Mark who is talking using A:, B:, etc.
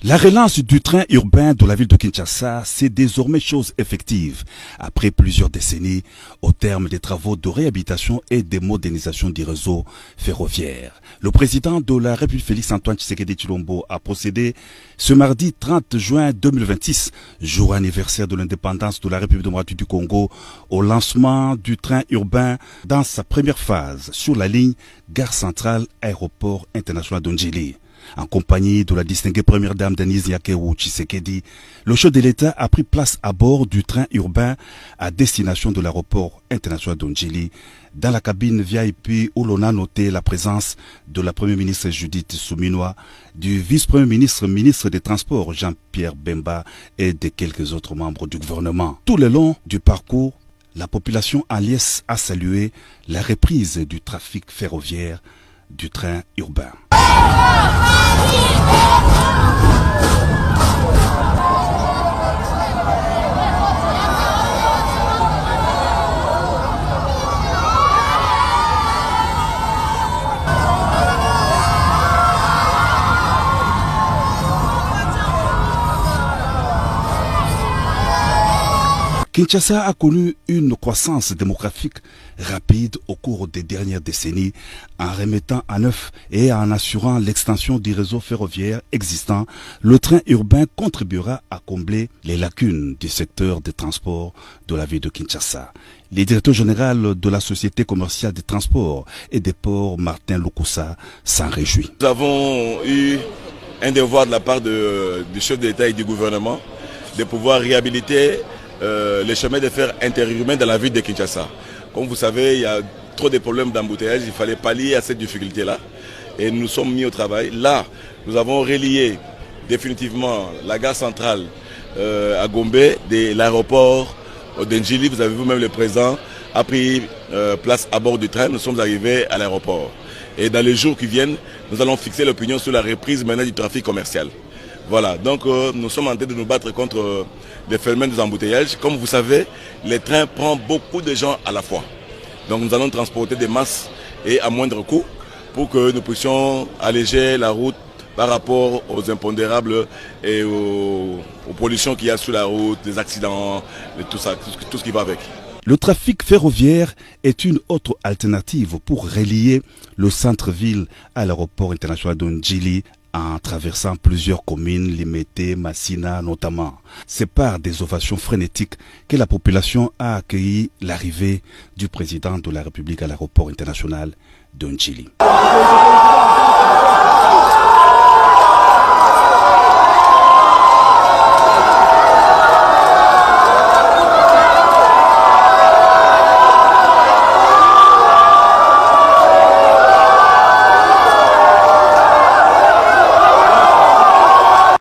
A: La relance du train urbain de la ville de Kinshasa, c'est désormais chose effective, après plusieurs décennies, au terme des travaux de réhabilitation et de modernisation du réseau ferroviaire. Le président de la République, Félix Antoine Tshisekedi Tshilombo, a procédé ce mardi 30 juin 2026, jour anniversaire de l'indépendance de la République démocratique du Congo, au lancement du train urbain dans sa première phase sur la ligne Gare Centrale Aéroport International de Njili. En compagnie de la distinguée première dame Denise Nyakeru Tshisekedi, le chef de l'État a pris place à bord du train urbain à destination de l'aéroport international de Njili. Dans la cabine VIP où l'on a noté la présence de la première ministre Judith Suminwa, du vice-premier ministre, ministre des Transports Jean-Pierre Bemba et de quelques autres membres du gouvernement. Tout le long du parcours, la population en liesse a salué la reprise du trafic ferroviaire du train urbain. Kinshasa a connu une croissance démographique rapide au cours des dernières décennies en remettant à neuf et en assurant l'extension du réseau ferroviaire existant. Le train urbain contribuera à combler les lacunes du secteur des transports de la ville de Kinshasa. Le directeur général de la Société commerciale des transports et des ports, Martin Lukusa, s'en réjouit.
B: Nous avons eu un devoir de la part du chef de l'État et du gouvernement de pouvoir réhabiliter les chemins de fer interurbains dans la ville de Kinshasa. Comme vous savez, il y a trop de problèmes d'embouteillage, il fallait pallier à cette difficulté-là. Et nous nous sommes mis au travail. Là, nous avons relié définitivement la gare centrale à Gombe de l'aéroport d'Njili. Vous avez vous-même le président a pris place à bord du train. Nous sommes arrivés à l'aéroport. Et dans les jours qui viennent, nous allons fixer l'opinion sur la reprise maintenant du trafic commercial. Voilà, donc nous sommes en train de nous battre contre les phénomènes des embouteillages. Comme vous savez, les trains prennent beaucoup de gens à la fois. Donc nous allons transporter des masses et à moindre coût pour que nous puissions alléger la route par rapport aux impondérables et aux pollutions qu'il y a sur la route, les accidents, et tout ça, tout ce qui va avec.
A: Le trafic ferroviaire est une autre alternative pour relier le centre-ville à l'aéroport international de Njili en traversant plusieurs communes, Limete, Massina notamment. C'est par des ovations frénétiques que la population a accueilli l'arrivée du président de la République à l'aéroport international de Njili.